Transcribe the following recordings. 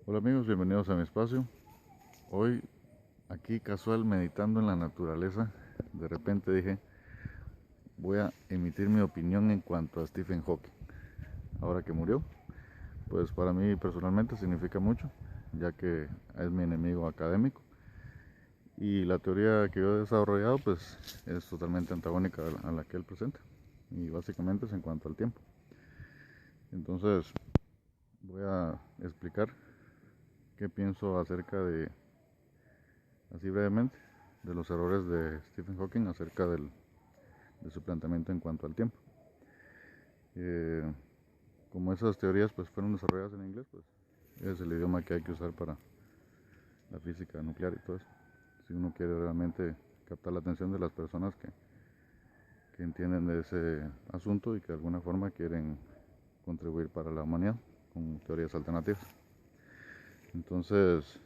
Hola amigos, bienvenidos a mi espacio. Hoy aquí casual meditando en la naturaleza, de repente dije, voy a emitir mi opinión en cuanto a Stephen Hawking. Ahora que murió, pues para mí personalmente significa mucho, ya que es mi enemigo académico y la teoría que yo he desarrollado pues es totalmente antagónica a la que él presenta y básicamente es en cuanto al tiempo. Entonces voy a explicar qué pienso acerca de, así brevemente, de los errores de Stephen Hawking acerca de su planteamiento en cuanto al tiempo. Eh, como esas teorías pues fueron desarrolladas en inglés, pues es el idioma que hay que usar para la física nuclear y todo eso. Si uno quiere realmente captar la atención de las personas que entienden de ese asunto y que de alguna forma quieren contribuir para la humanidad con teorías alternativas. Entonces,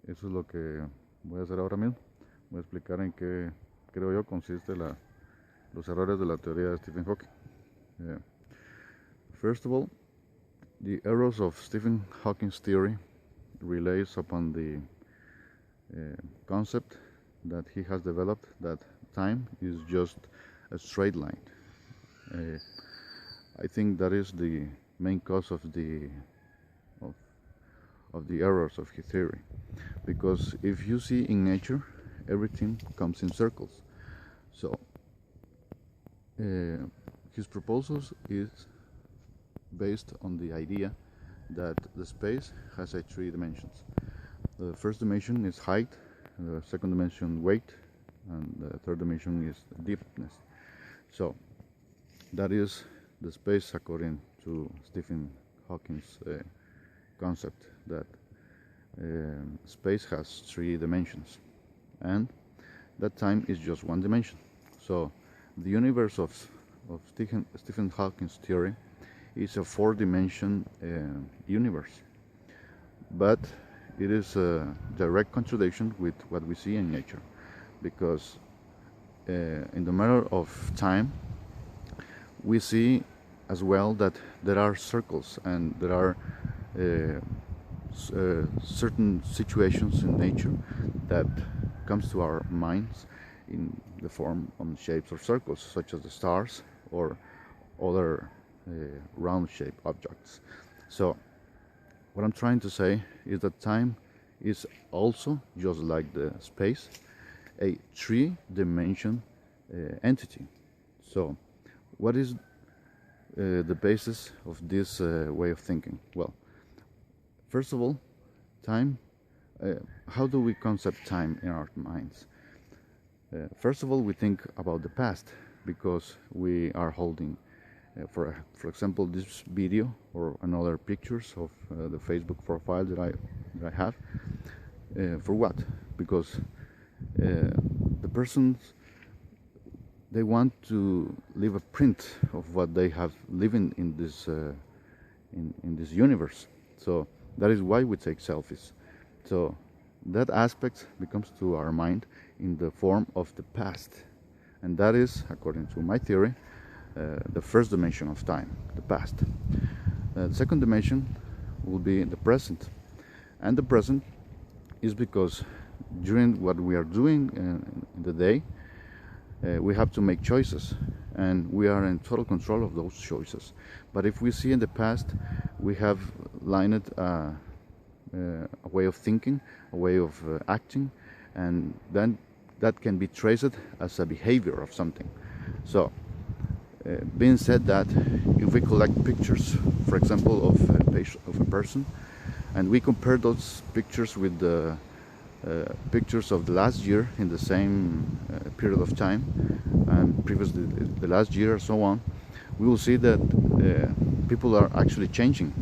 eso es lo que voy a hacer ahora mismo. Voy a explicar en qué creo yo consiste los errores de la teoría de Stephen Hawking. First of all, the errors of Stephen Hawking's theory relies upon the concept that he has developed that time is just a straight line. I think that is the main cause of the errors of his theory, because if you see in nature, everything comes in circles. So his proposals is based on the idea that the space has three dimensions. The first dimension is height, the second dimension weight, and the third dimension is deepness. So that is the space according to Stephen Hawking's concept that space has three dimensions and that time is just one dimension. So the universe of Stephen Hawking's theory is a four-dimension universe, but it is a direct contradiction with what we see in nature, because in the matter of time we see as well that there are circles and there are certain situations in nature that comes to our minds in the form of shapes or circles, such as the stars or other round-shaped objects. So what I'm trying to say is that time is also, just like the space, a three-dimension entity. So what is the basis of this way of thinking? Well, first of all, time, how do we concept time in our minds? First of all, we think about the past, because we are holding, for example, this video or another pictures of the Facebook profile that I have. For what? Because the persons, they want to leave a print of what they have living in this in this universe. So that is why we take selfies. So that aspect becomes to our mind in the form of the past, and that is, according to my theory, the first dimension of time, the past. The second dimension will be the present, and the present is because during what we are doing in the day, we have to make choices, and we are in total control of those choices. But if we see in the past, we have lined a way of thinking, a way of acting, and then that can be traced as a behavior of something. So being said that, if we collect pictures, for example, of a person, and we compare those pictures with the pictures of the last year in the same period of time, and previously the last year and so on, we will see that people are actually changing.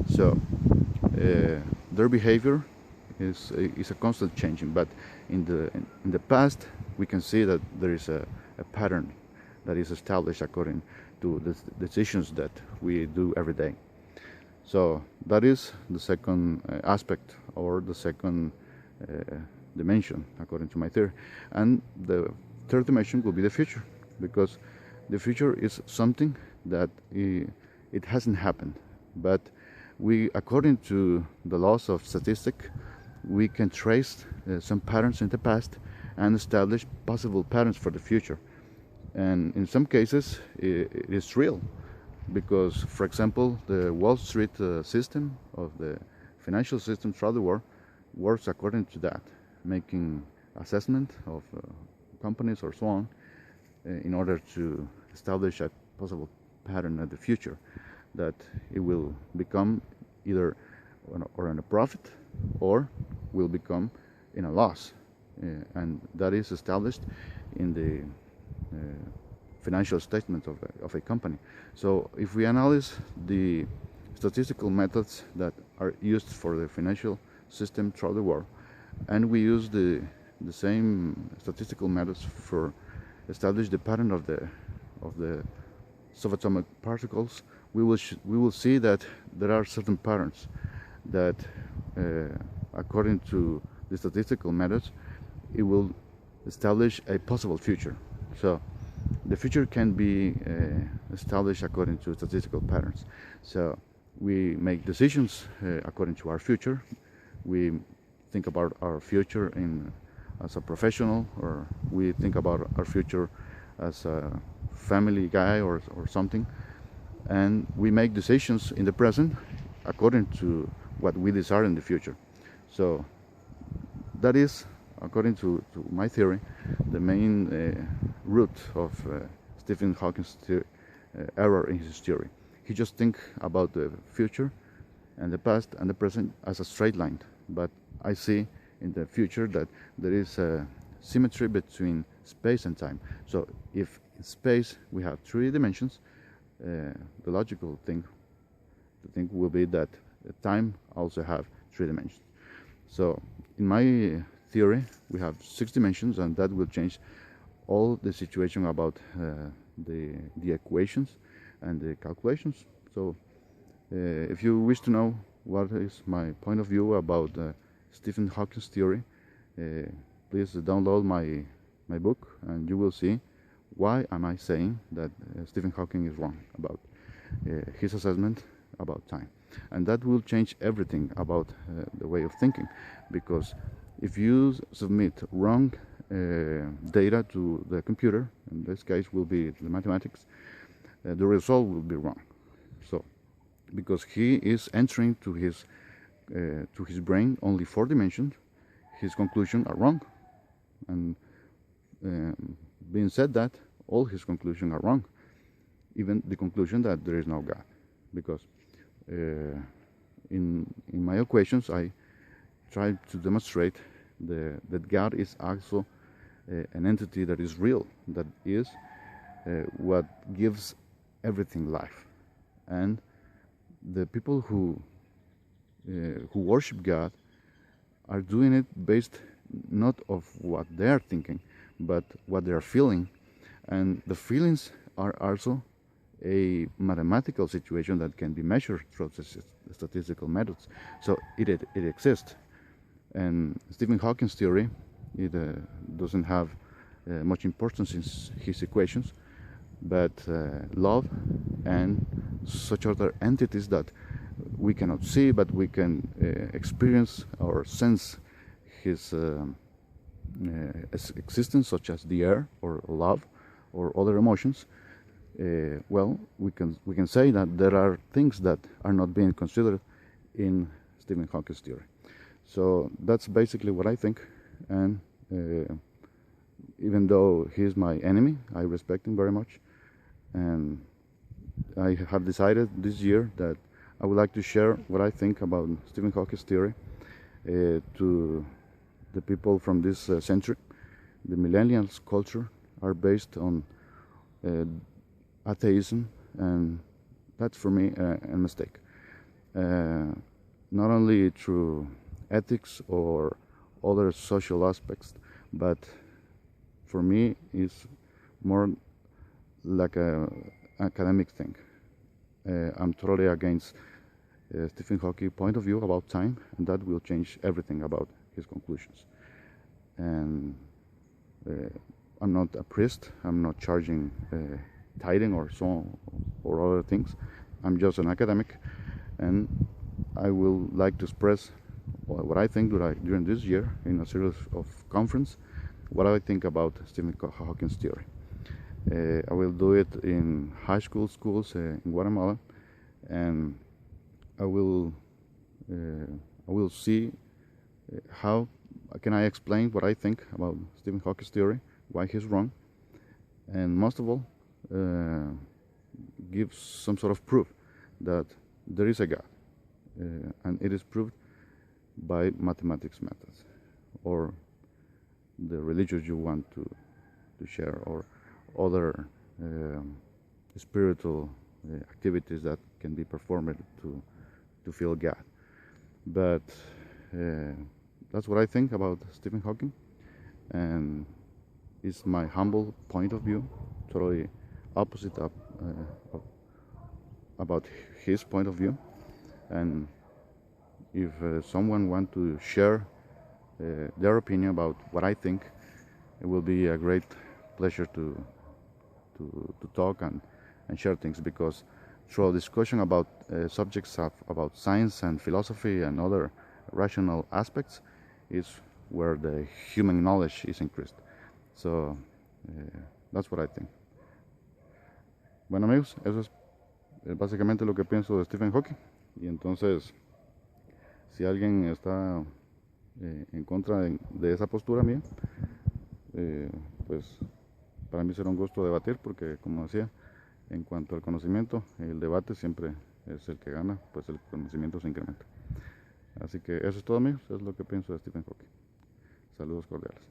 So their behavior is a constant changing, but in the past we can see that there is a pattern that is established according to the decisions that we do every day. So that is the second aspect, or the second dimension, according to my theory. And the third dimension will be the future, because the future is something that it hasn't happened, but according to the laws of statistics, we can trace some patterns in the past and establish possible patterns for the future. And in some cases, it is real, because, for example, the Wall Street system of the financial system throughout the world works according to that, making assessment of companies or so on in order to establish a possible pattern in the future, that it will become either in a profit or will become in a loss, and that is established in the financial statement of a company. So if we analyze the statistical methods that are used for the financial system throughout the world, and we use the same statistical methods for establish the pattern of the subatomic particles, we will see that there are certain patterns that, according to the statistical methods, it will establish a possible future. So the future can be established according to statistical patterns. So we make decisions according to our future. We think about our future as a professional, or we think about our future as a family guy or something, and we make decisions in the present according to what we desire in the future. So that is, according to my theory, the main root of Stephen Hawking's error in his theory. He just think about the future and the past and the present as a straight line, but I see in the future that there is a symmetry between space and time. So if in space we have 3 dimensions, the logical thing will be that time also have 3 dimensions. So in my theory we have 6 dimensions, and that will change all the situation about the equations and the calculations. So if you wish to know what is my point of view about Stephen Hawking's theory, please download my book, and you will see why am I saying that Stephen Hawking is wrong about his assessment about time. And that will change everything about the way of thinking, because if you submit wrong data to the computer, in this case will be the mathematics, the result will be wrong. So because he is entering to his brain only 4 dimensions, his conclusions are wrong. And being said that, all his conclusions are wrong, even the conclusion that there is no God, because in my equations I try to demonstrate that God is also an entity that is real, that is what gives everything life. And the people who worship God are doing it based not of what they are thinking, but what they are feeling. And the feelings are also a mathematical situation that can be measured through the statistical methods. So it exists. And Stephen Hawking's theory, it doesn't have much importance in his equations, but love and such other entities that we cannot see, but we can experience or sense his existence, such as the air or love or other emotions. Well, we can say that there are things that are not being considered in Stephen Hawking's theory. So that's basically what I think, and even though he's my enemy, I respect him very much, and I have decided this year that I would like to share what I think about Stephen Hawking's theory to the people from this century. The millennials culture are based on atheism, and that's for me a mistake. Not only through ethics or other social aspects, but for me it's more like an academic thing. I'm totally against Stephen Hawking's point of view about time, and that will change everything about his conclusions. And I'm not a priest, I'm not charging tithing or so or other things. I'm just an academic, and I will like to express what I think during this year in a series of conference, what I think about Stephen Hawking's theory. I will do it in high school schools in Guatemala, and I will see how can I explain what I think about Stephen Hawking's theory, why he's wrong, and most of all, give some sort of proof that there is a God, and it is proved by mathematics methods, or the religions you want to share, or other spiritual activities that can be performed to feel God. But that's what I think about Stephen Hawking, and it's my humble point of view, totally opposite about his point of view. And if someone wants to share their opinion about what I think, it will be a great pleasure to talk and share things, because through a discussion about subjects about science and philosophy and other rational aspects is where the human knowledge is increased. So that's what I think. Bueno, amigos, eso es básicamente lo que pienso de Stephen Hawking. Y entonces, si alguien está en contra de esa postura mía, pues para mí será un gusto debatir, porque como decía, en cuanto al conocimiento, el debate siempre es el que gana, pues el conocimiento se incrementa. Así que eso es todo, amigos, eso es lo que pienso de Stephen Hawking. Saludos cordiales.